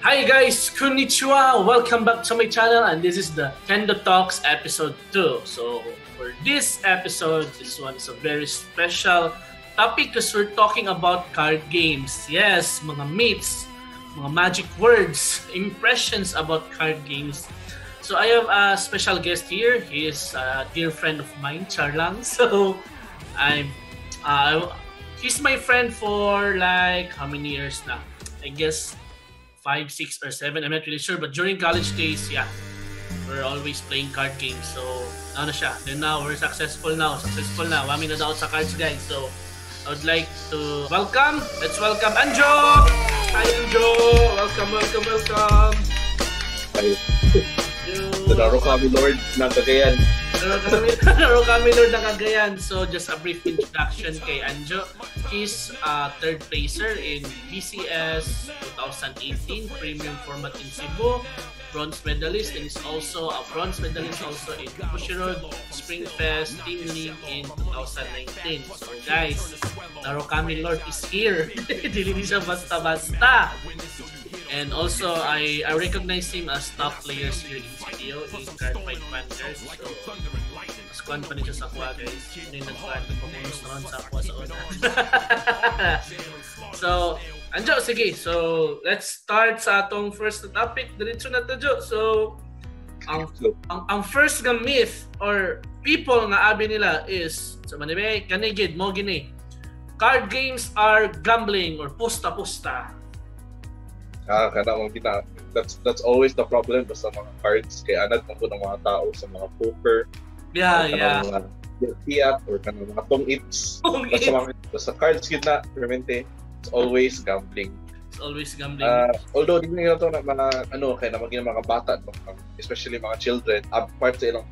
Hi guys, konnichiwa! Welcome back to my channel and this is the Kendo Talks episode 2. So for this episode, this one is a very special topic because we're talking about card games. Yes, mga myths, mga magic words, impressions about card games. So I have a special guest here. He is a dear friend of mine, Charlang. So he's my friend for like how many years now? I guess 5, 6, or 7. I'm not really sure. But during college days, yeah, we're always playing card games. So, ano siya. Then now, we're successful now. Wami na daw sa cards, guys. So, I would like to let's welcome Anjo! Hi, Anjo! Welcome. Hi. Laro kami, Lord, ng Cagayan. Laro kami, Lord, ng Cagayan. So, just a brief introduction kay Anjo. He's a third placer in BCS 2018 premium format in Cebu, bronze medalist, and is also a bronze medalist also in Bushiroad Spring Fest Team League in 2019. So guys, Laro kami Lord is here. Dili siya basta-basta. And also, I recognize him as top players here in CDO in Card Fight Vanguard. So, mas kwan pa rin siya sa kuha, guys. Yun yung nag-fan ko kung gusto ron sa kuha sa una. So, Anjo, sige. So, let's start sa atong first topic. Diretso na to, Jo. So, ang first nga myth or people nga abi nila is, sa manibay, kanigid, mo gini. Card games are gambling or pusta-pusta. That's always the problem sa mga cards kaya anad mo ng mga tao sa mga poker, mga fiat or kanang mga tong-its. Sa cards yun na permente, it's always gambling. Although di nila to na mga kaya naman mga bata, especially mga children, part sa ilang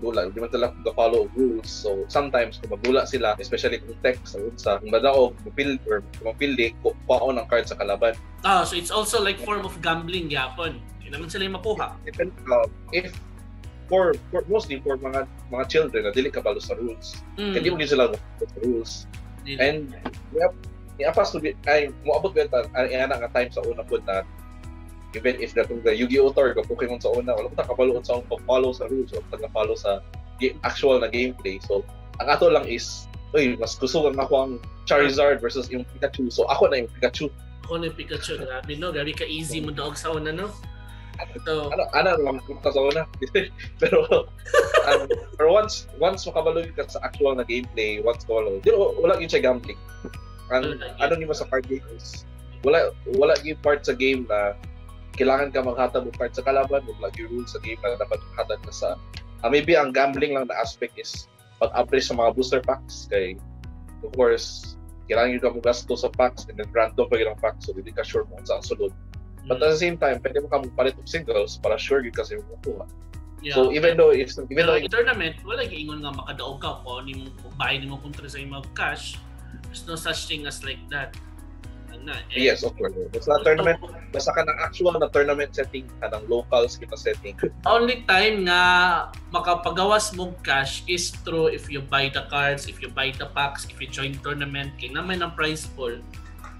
dula, di man sila follow rules. So sometimes kung magdula sila, especially kung text sa kung madaog, mapildi, kupaon ang card sa kalaban. So it's also like form of gambling yapon. Hindi naman sila yung makuha. If mostly for mga children na dili kabalo sa rules. Kaya di mo sila sa rules. And iapos to be ay moabot gyud ana nga time sa una pud na even if datong the Yu-Gi-Oh tour ko Pokemon sa una wala ta kabalo sa follow sa rules o pag-follow sa actual na gameplay. So ang ato lang is mas gusto ko ako ang Charizard versus yung Pikachu. So ako na yung Pikachu. Grabe no, gabi ka easy mo daog sa una no. So ano lang punta sa una. pero once makabalo ka sa actual na gameplay, once kabalo wala yung gambling. Ano niyo sa card games? Wala yung part sa game na kailangan ka maghatag ng part sa kalaban, wala yung rules sa game na dapat maghatag ka sa maybe ang gambling lang na aspect is pag-upgrade sa mga booster packs kay of course kailangan ka magasto sa packs and then random pa yung packs so hindi ka sure kung saan sunod. But at the same time, pwede mo ka magpalit of singles para sure yun kasi makuha. Yeah. So even though in tournament, wala giingon nga makadaog ka po ni mo bahay nimo kontra sa imong cash. There's no such thing as like that. Yes, of course. It's not tournament. Basta ka ng actual na tournament setting, ka ng locals kita setting. Only time nga makapagawas mong cash is through if you buy the cards, if you buy the packs, if you join tournament, kaya naman ang prize pool.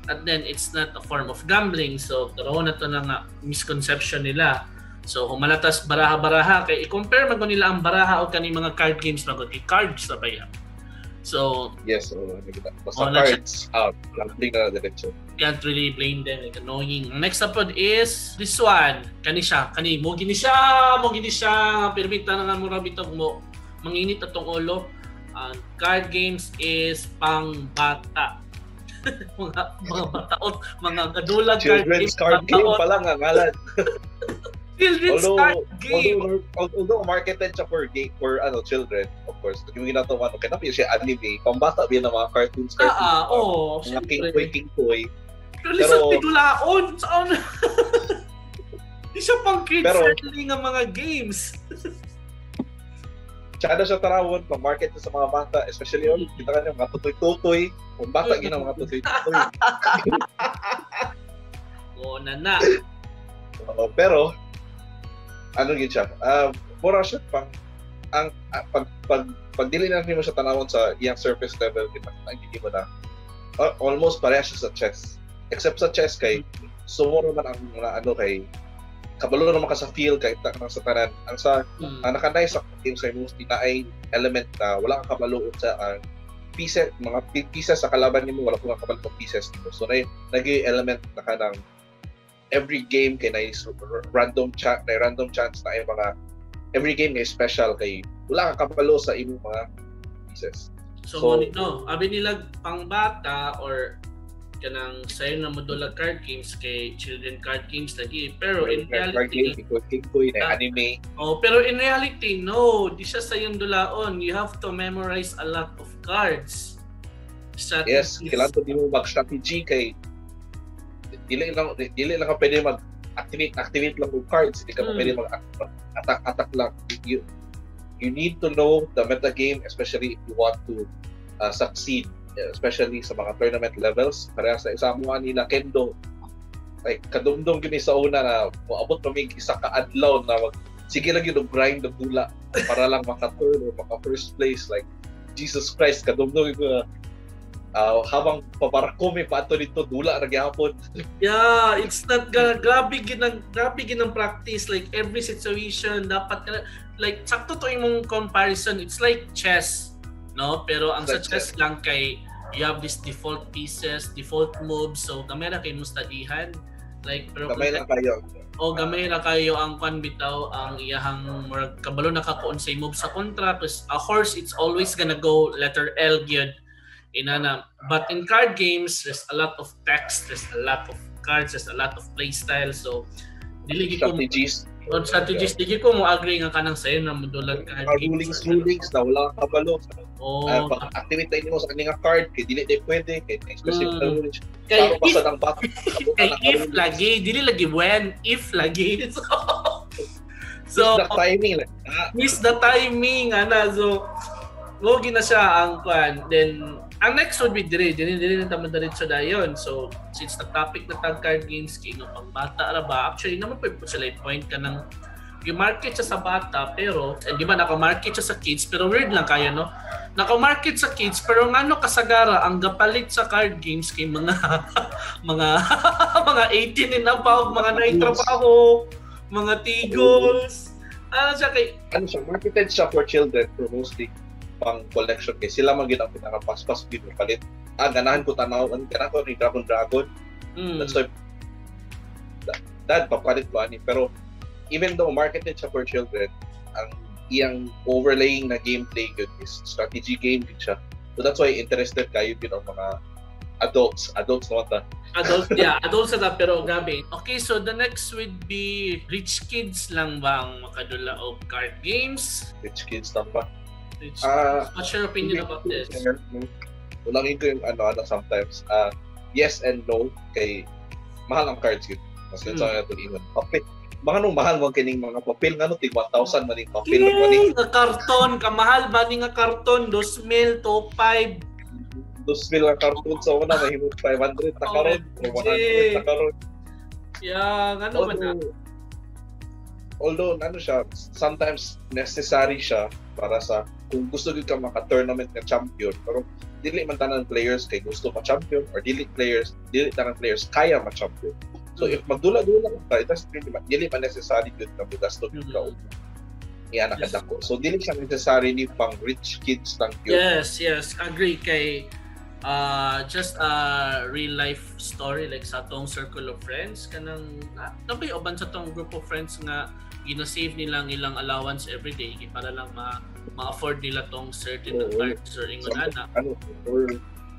And then it's not a form of gambling. So, karoon na to na nga misconception nila. So, humalatas baraha-baraha, kaya i-compare man ko nila ang baraha o kaning mga card games na cards na ba yan. So yes, basta cards out, gambling na diretso. Can't really blame them, like annoying. Next up is this one. Kani mo gini siya, permita na nga mo rabitog mo. Manginit atong ulo. Card games is pang bata. mga bataot, mga gadulag children's card game pa lang ang ngalan. Children's card game. Although marketed siya for children, of course. Yung ginatawa kaya naman siya anime, pambata biyan ng mga cartoons. Mga King Toy. Pero sa titulaon, saan? Di siya pang kid-friendly nga mga games. Tsaka siya tarawon, pang-market sa mga bata, especially kita ka niya, mga tutoy-tutoy. Kung bata yun ang mga tutoy-tutoy. Na. Pero, ano yun siya? Mura siya pag dili na mo siya tanawon sa iyang surface level, nakikita mo na almost pareha siya sa chess. Except sa chess kay So mo naman ang mga kay kabalo naman ka sa field kahit sa tanan. Ang nakanay sa game sa mostly na ay element na wala kang kabalo sa mga pieces sa kalaban nimo, wala kang kabalo ng pieces nimo. So naging element na kanang every game kay na random chance na ay mga every game ay special kay wala kang kabalo sa imong mga pieces. So abi nila pang bata or kanang sayo na modular card games kay children card games lagi pero in reality anime pero in reality no di siya sayong dulaon, you have to memorize a lot of cards. Yes, kailangan to di mo mag-strategy kay dili lang ka pwede mag-activate lang ng cards, hindi ka pwede mag-attack lang. You need to know the meta game, especially if you want to succeed, especially sa mga tournament levels. Kaya sa isamuan nila Kendo, like kadumdum gini sa una na moabot kami isa ka adlaw na sige lang yun grind ng dula para lang maka-third or maka-first place. Like Jesus Christ, kadumdum ko habang paparako may paato dito dula ra gyapon. Yeah, it's not grabe ginang practice, like every situation dapat like sakto to imong comparison, it's like chess, no? Pero ang sa chess lang kay you have this default pieces, default moves, so gamay ra kay mo studyhan, like pero gamay lang kayo. Gamay ra kayo ang kwan bitaw ang iyahang kabalo nakakuon sa move sa kontra, because a horse it's always gonna go letter L gyud inana. But in card games there's a lot of text, there's a lot of cards, there's a lot of play style, so dili strategies dili ko mo agree nga kanang sayo na modular card games. Rulings na wala ka kabalo. Pag-activate tayo mo sa kaninga card kay dili pwede kay specific rules. Kay if ang bata if lagi dili lagi when if lagi so the timing miss the timing ana. So logi na siya ang kwan. Then ang next would be dili na tama diretso dayon. So since the topic na tag card games kay no pang bata ra ba, actually naman pwede sila point ka ng i-market siya sa bata pero di ba naka-market siya sa kids pero weird lang kaya no, naka-market sa kids pero ngano kasagara ang gapalit sa card games kay mga mga 18 and above, mga naitrabaho, mga tigos. Ano siya marketed siya for children for mostly pang collection kay sila man gid ang pinaka-paspas gid palit. Ganahan ko tanawan kana ko ni Dragon. That's why dad papalit ko ani, pero even though marketed siya for children, ang iyang overlaying na gameplay good is strategy game din siya. So that's why interested kayo din ang mga adults naman ta. Adults na pero grabe. Okay, so the next would be rich kids lang bang makadula og card games? Rich kids lang ba? What's your opinion about this? Ulangin ko yung sometimes. Yes and no kay mahal ang cards yun. Mas yun sa ito iwan. Okay. Mga nung mahal mo kining mga papel nga no, tig 1,000 maning papel maning nga karton, kamahal ba ni nga karton 2,000 to 5. 2,000 ang karton sa una mahimong 500 na karon o 100 na karon. Yeah, ano ba na? Although siya, sometimes necessary siya para sa kung gusto gyud ka maka-tournament na champion, pero dili man tanan players kay gusto ma-champion or dili tanan players kaya ma-champion. So if magdula-dula ka, dili pa necessary gyud ka bugasto gyud ka og iyan nakadako. So dili siya necessary ni pang rich kids lang gyud. Yes, agree kay just a real life story like sa tong circle of friends kanang nabay uban sa tong group of friends nga gina-save nilang ilang allowance every day para lang ma-afford nila tong certain cards or ingon ana. Or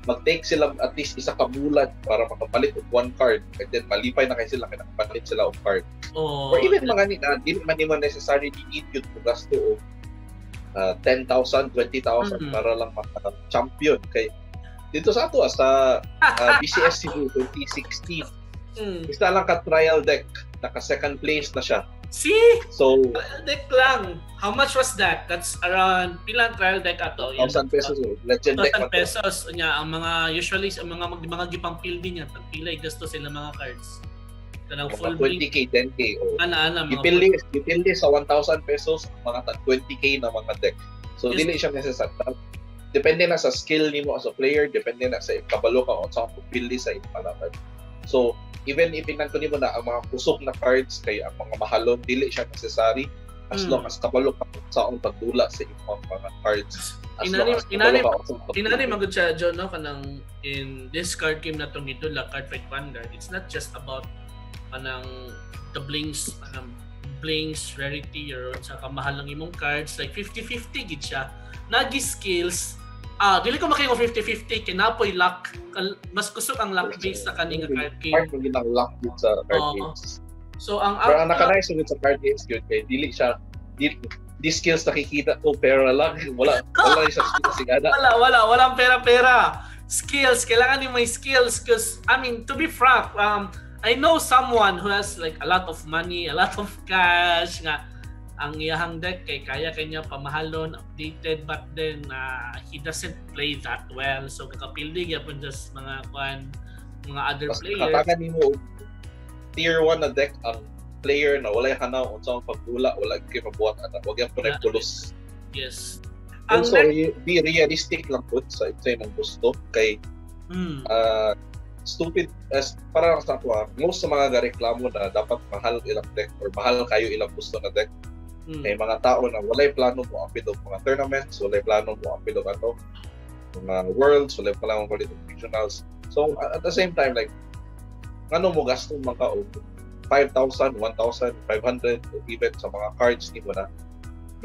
mag-take sila at least isa ka bulan para makapalit og one card and then malipay na kay sila kay nakapalit sila og card. Or even mga dili man nimo necessary need yun to gasto og 10,000, 20,000 para lang maka-champion kay dito sa ato sa BCS Cebu 2016. Isa lang ka trial deck, naka second place na siya. See? So, deck lang. How much was that? That's around pilang trial deck ato? 1,000 pesos. Legend deck 1,000 pesos. Unya, ang mga usually ang mga gipang fielding yan, pilay gasto sila mga cards. Kanang full 20k, 10k. Ana mga Gipili sa 1,000 pesos mga 20k na mga deck. So, dili siya necessary. Depende na sa skill nimo as a player, depende na sa kabalo ka o sa pili sa ipalaban. So, even ipingnan ko nimo na ang mga kusog na cards kay ang mga mahalon dili siya necessary as long as kabalo ka sa ang pagdula sa imong mga cards. Inani magud siya John no kanang in this card game na tong idula card fight vanguard, it's not just about kanang the blinks rarity or sa kamahal ng imong cards, like 50-50 gid siya. Nagi skills dili ko makaingo 50-50 kinapoy luck, mas kusog ang luck base sa kaning card game. Part ng luck dito sa card games. So ang naka-nice with sa card games yun kay dili siya di skills nakikita ko pero lang wala siya sigada. Walang pera. Skills, kailangan ni may skills because I mean to be frank, I know someone who has like a lot of money, a lot of cash nga ang iyahang deck kay kaya kanya pamahalon, updated, but then he doesn't play that well. So kakapildi gyapon just mga other players. Katagan nimo tier 1 na deck ang player na walay hanaw unsang pagdula, wala gyud mabuhat ana. Wag gyud pud pulos. Yes. Also, be realistic lang po sa imong gusto kay stupid as para sa ako most sa mga reklamo na dapat mahal ilang deck or mahal kayo ilang gusto na deck kay mga tao na walay plano mo apil og mga tournaments, walay plano mo apil og mga worlds, walay plano mo apil og regionals. So at the same time like ano mo gasto man ka og 5,000, 1,500 even sa mga cards nimo na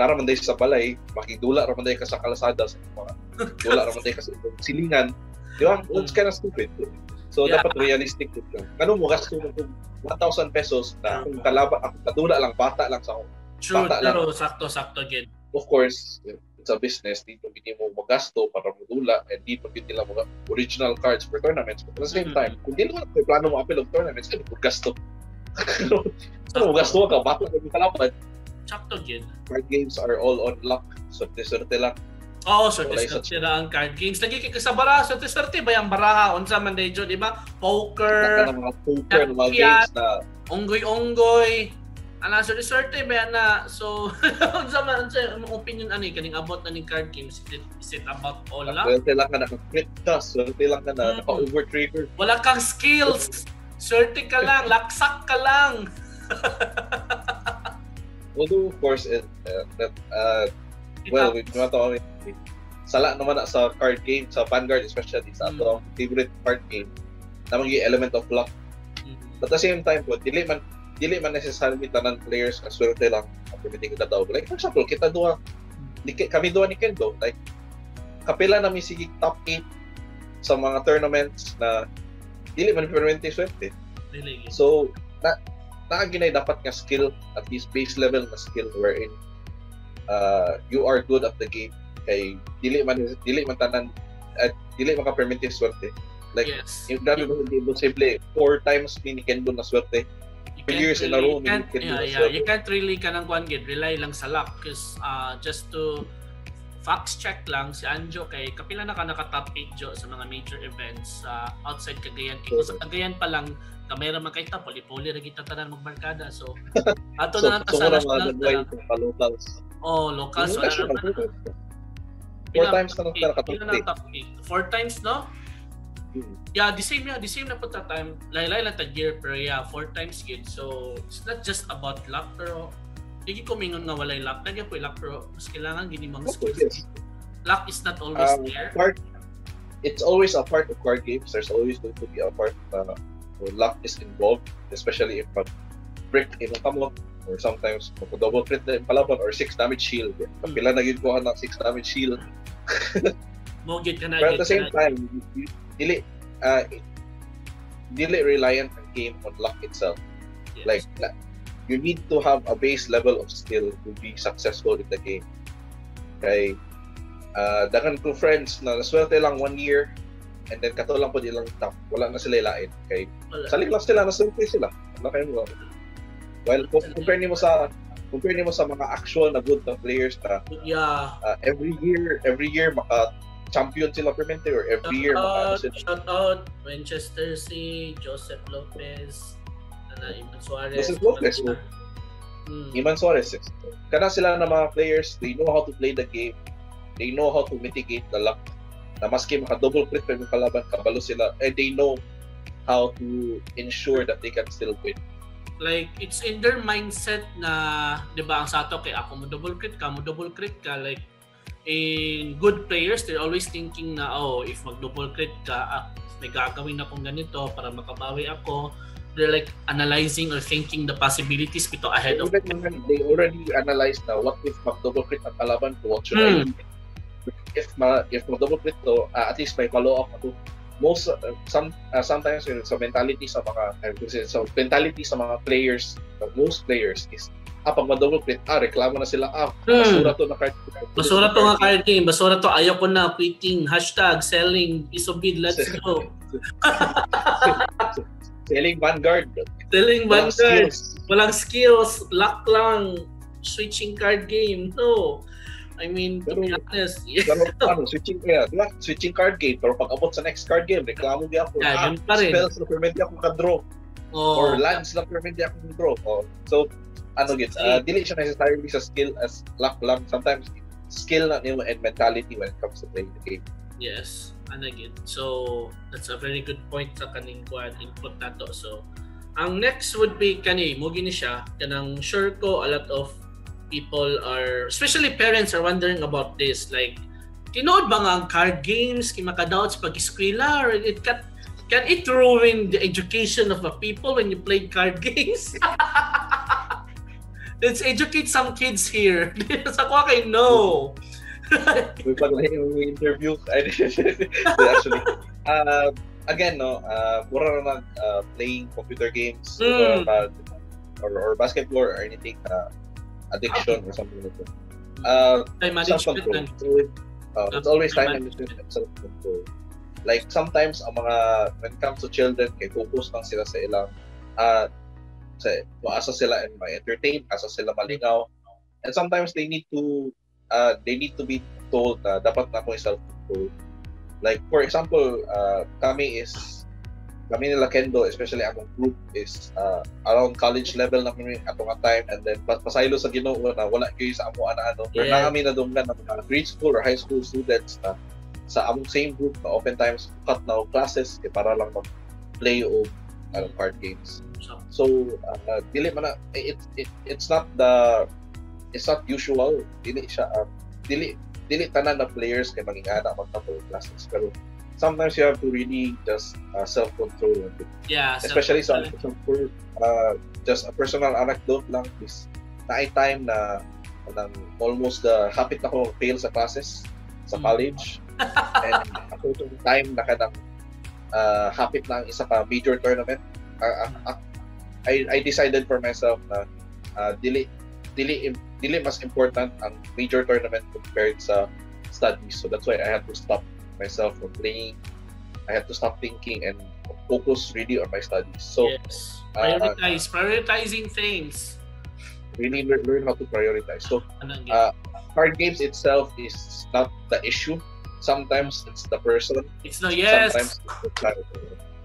naraman day sa balay, makidula raman day ka sa kalsada sa mga dula raman day ka sa silingan. Di ba? It's kind of stupid. So dapat realistic lang. Ano mo gasto mo 1,000 pesos na kung kalaban ako kadula lang bata lang sa true, pero sakto gid. Of course, it's a business, dito hindi mo magasto para modula and dito hindi lang mga original cards for tournaments. But at the same time, kung di naman may plano mo apil og tournaments, hindi mo gasto. Ano mo gasto ka bata lang kalaban. Sakto gid. Card games are all on luck. So swerte lang. Oo, swerte ang card games. Lagi kay sa baraha, swerte ba yung baraha? Unsa man day di ba? Poker. Mga poker, mga games na onggoy. Ana swerte ba na? So, unsa man sa opinion ani kaning about na ning card games? Is it about all luck? Swerte lang ka naka-crit ka, swerte lang ka na naka-over trigger. Wala kang skills. Swerte ka lang, laksak ka lang. Although of course well, with sala naman na sa card game sa Vanguard especially sa ato favorite card game namang yung element of luck. But at the same time po dili man necessarily tanan players na swerte lang ang permitting ka daw. Like for example, kami duha ni Kendo, like kapila namin sige top 8 sa mga tournaments na dili man permitting swerte. So naaginay dapat nga skill, at least base level na skill wherein you are good at the game kay dili man tanan at dili man ka permitted swerte. Like yung grabe mo hindi possible 4 times ni Kendo na swerte. Years in a row you can't really kanang kuan gid rely lang sa luck because just to facts check lang si Anjo kay kapila na ka naka-top 8 jo sa mga major events outside Cagayan. Kung sa Cagayan pa lang kamera man kay ta poli-poli ra kita tanan magbarkada. So ato na ta sa locals. Locals wala na. 4 times na naka-top 8. 4 times no? Yeah, the same na po ta time. Laylay lang ta gear pero 4 times gid. So it's not just about luck pero hindi ko mingon nga walay luck. Nagya po luck pero mas kailangan gini mga skills. Luck is not always there. It's always a part of card games. There's always going to be a part where luck is involved, especially if break imong kamot or sometimes double crit na palaban or 6 damage shield. Kapila na gid ko ng 6 damage shield. Mo gid ka na. But at the same time, dili reliant ang game on luck itself. Yes. Like you need to have a base level of skill to be successful in the game. Kay dagan ko friends na naswerte lang 1 year and then kato lang po ilang top. Wala na sila ilain. Kay salik lang sila, naswerte sila. Wala kayo mo. Well, compare nimo sa mga actual na good na players na every year maka champion sila permanente or every year shout out Winchester C, Joseph Lopez, Iman Suarez. Iman Suarez. Kana sila na mga players, they know how to play the game. They know how to mitigate the luck. Na maski maka double crit pa yung kalaban, kabalo sila. And they know how to ensure that they can still win. Like, it's in their mindset na, di ba, ang sato kay ako mo double crit ka, like, in good players, they're always thinking na, if mag-double crit ka, may gagawin akong ganito para makabawi ako. They're like analyzing or thinking the possibilities bito ahead of them. They already analyzed na what if mag-double crit ang kalaban ko, what should I do? If mag-double crit to, at least may follow-up ako. Sometimes sa mentality sa mga players, most players is pag ma-double crit, reklamo na sila, basura to na card game. Basura to nga card game, basura to, ayaw ko na, quitting, #selling, isobid, let's go. Selling Vanguard. Walang skills, luck lang, switching card game. No. I mean, to be honest. Switching card game, pero pag abot sa next card game, reklamo di ako. Spells na permit di ako ka-draw. Or lands na permit di ako ka-draw. So, dili siya necessarily sa skill as luck lang. Sometimes, skill na nimo and mentality when it comes to playing the game. Yes, again. So, that's a very good point sa kaning input nato. So, ang next would be mo gini siya, kanang sure ko a lot of people are, especially parents, are wondering about this. Like, tinood ba nga ang card games, makadaot sa pag-eskwela, or can it ruin the education of the people when you play card games? Let's educate some kids here. Sa ko kay no. We interview actually again mura na playing computer games or basketball or anything addiction or something like that. Time management. It's always time management and self-control. Like sometimes ang mga when it comes to children kay focus lang sila sa ilang asa sila and ma-entertain, asa sila malingaw, and sometimes they need to be told na dapat na mo self-control. Like for example, kami nila Kendo, especially among group is around college level na kami atong time, and then pasaylo sa Ginoo na wala kayo sa amo ano. Pero kami na dunggan ng mga grade school or high school students na sa among same group na oftentimes cut na classes para lang mag-play o card games. So dili man na it's not usual, dili siya dili tanan na players kay maging ana magtapos classes, pero sometimes you have to really just self-control. Especially sa just a personal anecdote lang is na time na almost hapit na ako fail sa classes sa college, and ako yung time na kanang hapit na ang isa pa major tournament. I decided for myself na dili mas important ang major tournament compared sa studies. So that's why I had to stop myself from playing. I had to stop thinking and focus really on my studies. So prioritizing things. Really learn how to prioritize. So card games itself is not the issue. Sometimes it's the person. Sometimes it's the child.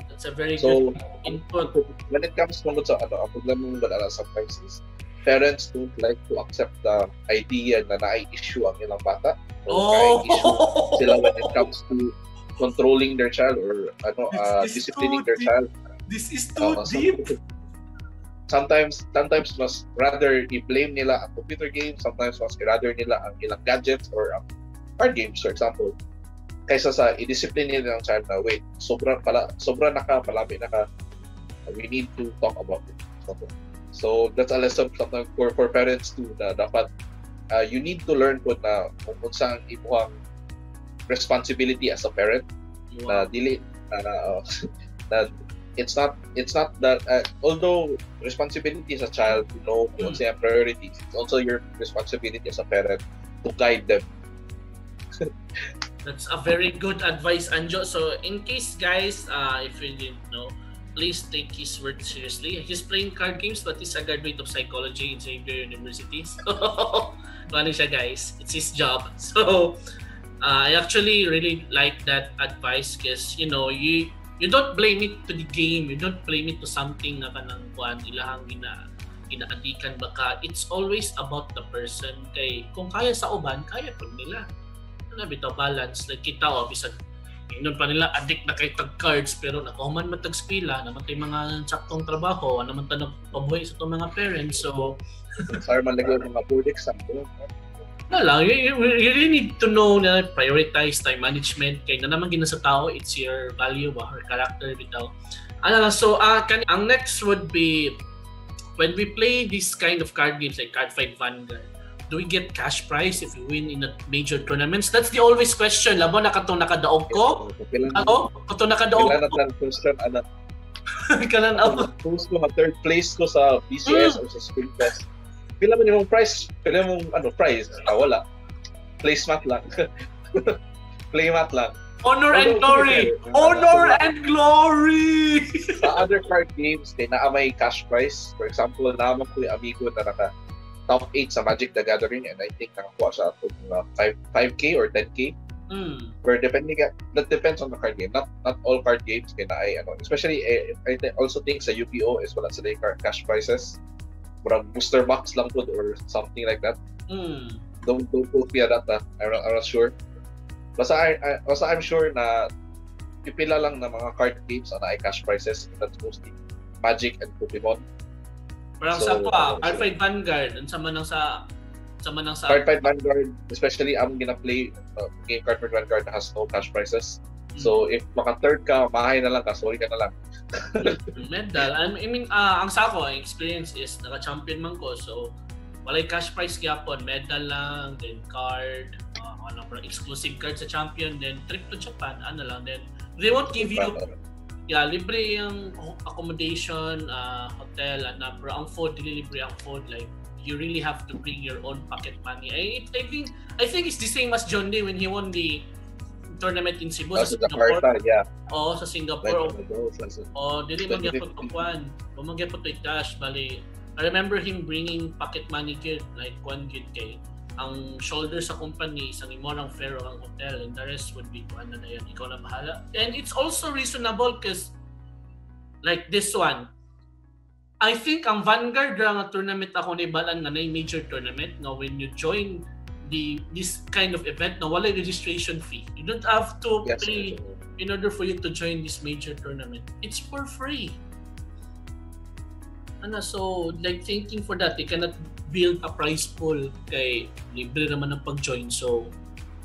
That's a very good input. When it comes to ang problema sometimes is parents don't like to accept the idea na na-issue ang ilang bata. Na-issue sila when it comes to controlling their child or disciplining their child. This is too deep. Sometimes mas rather i-blame nila ang computer games, sometimes mas rather nila ang ilang gadgets or ang card games, for example, kaysa sa i-discipline nila ang child na wait, sobra palami na ka, we need to talk about it. So that's a lesson sometimes for parents too, na dapat you need to learn kung saan imuhang responsibility as a parent. Na dili na it's not that although responsibility as a child to know what's their priorities, it's also your responsibility as a parent to guide them. That's a very good advice, Anjo. So in case guys, if you didn't know, please take his word seriously. He's playing card games, but he's a graduate of psychology in Xavier University. So, ano siya guys? It's his job. So, I actually really like that advice because, you don't blame it to the game. You don't blame it to something na kanang kuan ilahang ginaadikan baka. It's always about the person. Kay kung kaya sa uban, kaya po nila. Ano bitaw balance. Like kita bisag Inon pa nila addict na kay tag cards pero nakahuman man tag eskwela naman tay mga saktong trabaho naman ta nagpabuhi sa itong mga parents so sorry man lagi mga board exam na lang you really need to know na prioritize time management kay na naman gina sa tao it's your value or character bitaw so ang next would be when we play this kind of card games like Card Fight Vanguard, do we get cash prize if we win in a major tournaments? That's the always question. Labo na katong nakadaog ko? Katong nakadaog ko? Kailan na question, Kailan ako? Post ko, third place ko sa BCS or sa Spring Fest. Pila man yung prize? Pila mong prize? Wala. Placemat lang. Playmat lang. Honor and glory! Honor and glory! Sa other card games, may cash prize. For example, naman ko yung amigo na naka top 8 sa Magic the Gathering and I think nakakuha siya ito 5K or 10K. Where that depends on the card game. Not all card games especially I also think sa UPO is wala sila yung cash prizes. Murang booster box lang po or something like that. Don't quote me on that. I'm not sure. Basta I'm sure na pipila lang na mga card games na ay cash prizes. That's mostly Magic and Pokemon. Parang sa Card Fight Vanguard, sama nang sa Card Fight Vanguard, especially ang gina-play game Card Fight Vanguard has no cash prizes. So if maka-third ka, mahay na lang ka, sorry ka na lang. Medal. I mean, ang sako, experience is naka-champion man ko, so walay cash prize gyapon, medal lang, then card, exclusive card sa champion, then trip to Japan, then they won't give you libre yung accommodation, hotel, pero ang food, libre ang food, like you really have to bring your own pocket money. I think it's the same as John Day when he won the tournament in Cebu sa Singapore. Sa Singapore. Dili man gyapon tukuan. Mo gyapon to cash bali. I remember him bringing pocket money good, like one good kay ang shoulder sa company isang imorang fare ang hotel and the rest would be na yan, ikaw na bahala. And it's also reasonable because like this one, I think ang Vanguard nga tournament ako ni balan nga na major tournament na when you join this kind of event na wala registration fee. You don't have to pay in order for you to join this major tournament. It's for free. So like thinking for that, you cannot build a prize pool kay libre naman ang pag-join. So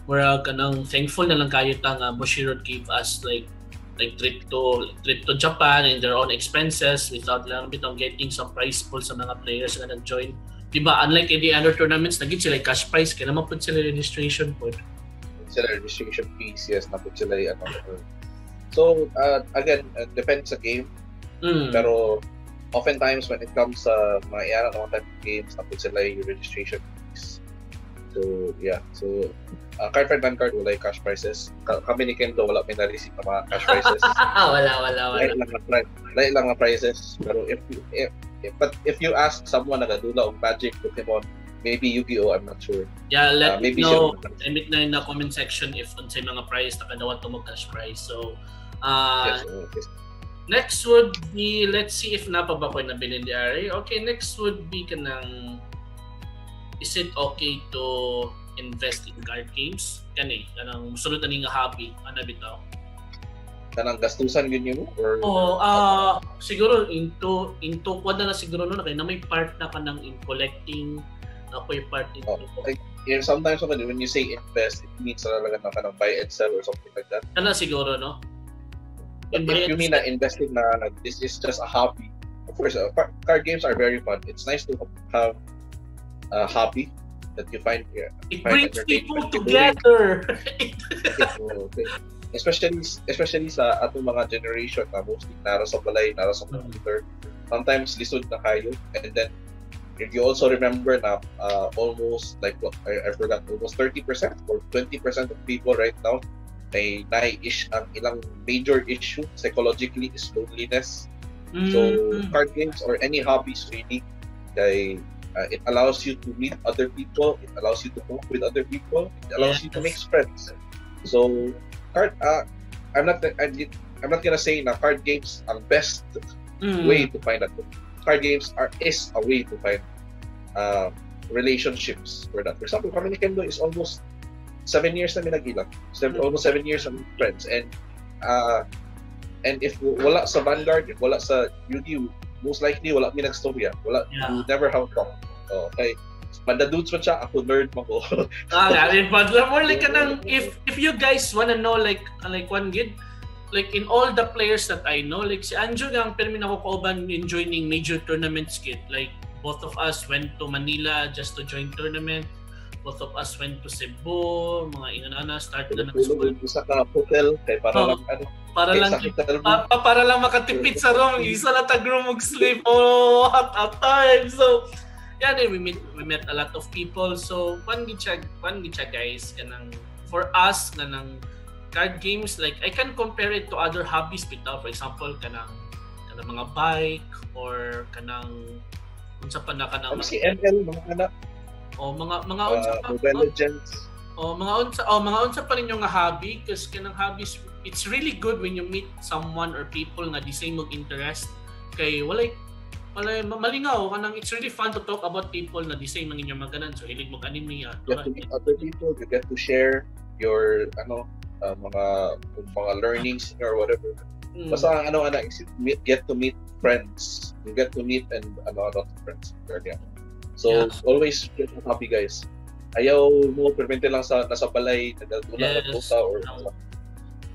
where kanang thankful na lang kayo Bushiro gave us like trip to Japan and their own expenses without lang bitong getting some prize pool sa mga players na nag-join. Diba, unlike any other tournaments, naging sila cash prize, kaya naman po sila registration po. Sila registration fees, yes, napot sila So, again, depends sa game. Pero, oftentimes, when it comes sa mga iyan na type of games, napot sila yung registration fees. So, yeah. So, Card Fight Vanguard, wala yung cash prizes. Kami ni Kendo, wala may na-receive na mga cash prizes. Wala. Light lang na prizes. Pero if you ask someone nagadula og Magic, Pokemon, maybe Yu-Gi-Oh, I'm not sure. Yeah, let me know. Limit na in the comment section if unsay mga prize na kadawat mo cash prize. So, yes. Next would be, let's see if napa ba ko na binili. Okay, next would be kanang, is it okay to invest in card games? Kanang sunod na nga hobby, bitaw? Kanang gastusan yun mo? Or siguro into kwad na siguro no kay na may part na kanang in collecting na po yung part into. Sometimes when you say invest, it means talaga na kanang buy and sell or something like that. Kana siguro no. But if you mean na investing na this is just a hobby, of course, card games are very fun. It's nice to have a hobby that you find. It brings people together. Especially sa atong mga generation na mostly nara sa balay, nara sa computer. Sometimes lisod na kayo, and then if you also remember na almost like what I forgot, almost 30% or 20% of people right now ay ang ilang major issue psychologically is loneliness. So card games or any hobbies really, it allows you to meet other people, it allows you to talk with other people, it allows you to make friends. So I'm not gonna say na card games ang best way to find that. Card games is a way to find relationships for that. For example, kami ni Kendo is almost 7 years na minagilang. Almost 7 years na friends. And if wala sa Vanguard, if wala sa UD, most likely wala mi nagstorya. Wala, you never have talk. Okay. Banda dudes pa siya, ako nerd mo ko. But more like kanang, if you guys wanna know like one gid, like in all the players that I know, like si Anjo gang pero minako kauban in joining major tournaments kid. Like both of us went to Manila just to join tournament. Both of us went to Cebu, mga inanana, start na ng school. Isa ka hotel, kay para lang ano. Para lang makatipid sa room, isa lang tag-room mag-sleep. At time. So, yeah, we met a lot of people. So, one gitcha guys, kanang for us kanang card games, like I can compare it to other hobbies bitaw. For example, kanang mga bike or kanang unsa pa na kanang si ML mga anak. Mga unsa pa Mobile Legends. Mga unsa pa ninyo nga hobby kasi kanang hobbies, it's really good when you meet someone or people nga the same mag interest kay walay malingaw kanang it's really fun to talk about people na the same ang inyong maganan. So hilig mag-anime you get to meet other people, you get to share your mga learnings or whatever. Basta is get to meet friends. You get to meet and a lot of friends. So always get happy guys. Ayaw mo permente lang sa nasa balay nagdula or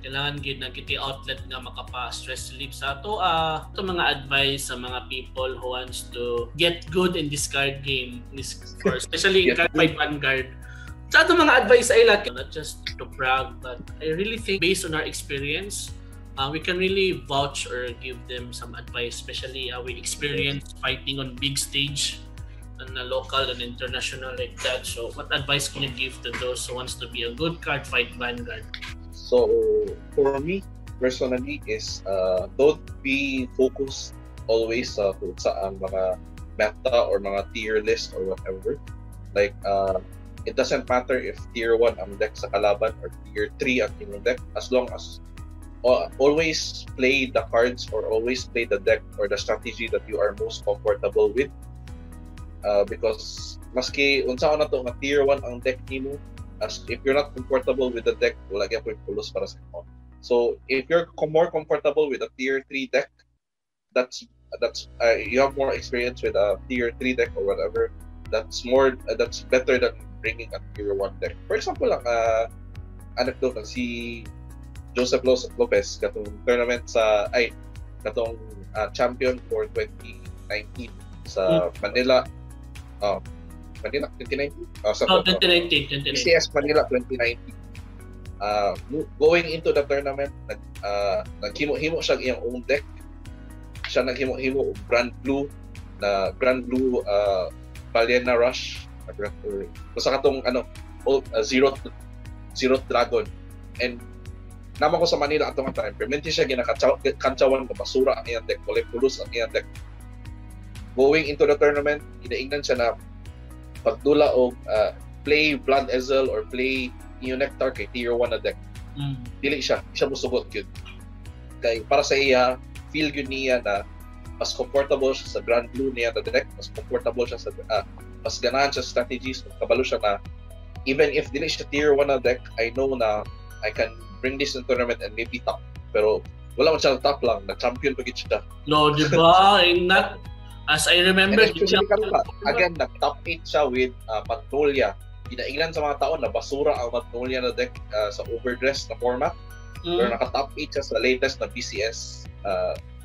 kailangan gid na kiti outlet nga makapa-stress relief sa ato. Ito mga advice sa mga people who wants to get good in this card game, especially in card fight Vanguard. Sa ato mga advice ay lahat, not just to brag, but I really think based on our experience, we can really vouch or give them some advice, especially we experience fighting on big stage and local and international like that. So what advice can you give to those who wants to be a good card fight Vanguard? So for me personally is don't be focused always sa ang mga meta or mga tier list or whatever. Like it doesn't matter if tier 1 ang deck sa kalaban or tier 3 ang inyong deck, as long as always play the cards or always play the deck or the strategy that you are most comfortable with. Because maski unsa na to nga tier 1 ang deck nimo, as if you're not comfortable with the deck, wala gyapon pulos para sa imo. So if you're more comfortable with a tier 3 deck, that's you have more experience with a tier 3 deck or whatever, that's better than bringing a tier 1 deck. For example lang anecdote lang si Joseph Lopez katong tournament katong champion for 2019 sa Manila. Manila 2019. 2019. PCS Manila 2019. Going into the tournament, naghimo-himo siya iyang own deck. Siya naghimo-himo Grand Blue Baliana Rush. Basta katong Zero Dragon. And naman ko sa Manila atong time, permente siya ginakantsawan na basura ang iyang deck, walay pulos ang iyang deck. Going into the tournament, inaingnan siya na pagdula og play Blood Ezel or play Neo Nectar kay tier 1 na deck. Dili siya musugot gyud. Kay para sa iya, feel gyud niya na mas comfortable siya sa Grand Blue niya na deck, mas comfortable siya sa mas ganahan siya strategies, kabalo siya na even if dili siya tier 1 na deck, I know na I can bring this in tournament and maybe top. Pero wala man siya top lang, na-champion pagit siya. No, di ba? Not as I remember, again, nag-top 8 siya with Magnolia. Inaingnan sa mga taon na basura ang Magnolia na deck sa overdress na format. Pero naka-top 8 siya sa latest na BCS,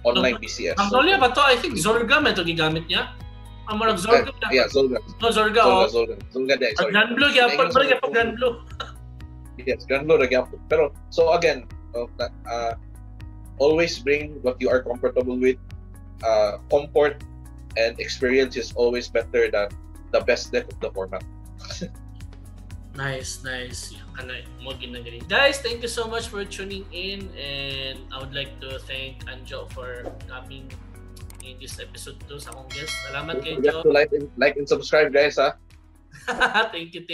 online BCS. Magnolia ba to? I think Zorga may ito gigamit niya. Ang marag Zorga. Yeah, Zorga. No, Zorga. Zorga din. Sorry. Grand Blue, gyapon. Parang Grand Blue. Yes, Grand Blue, gyapon. Pero, so again, always bring what you are comfortable with. Comfort and experience is always better than the best deck of the format. Nice. Guys, thank you so much for tuning in, and I would like to thank Anjo for coming in this episode 2 sa akong guest. Salamat kay Jo. Like and subscribe guys ha. Thank you.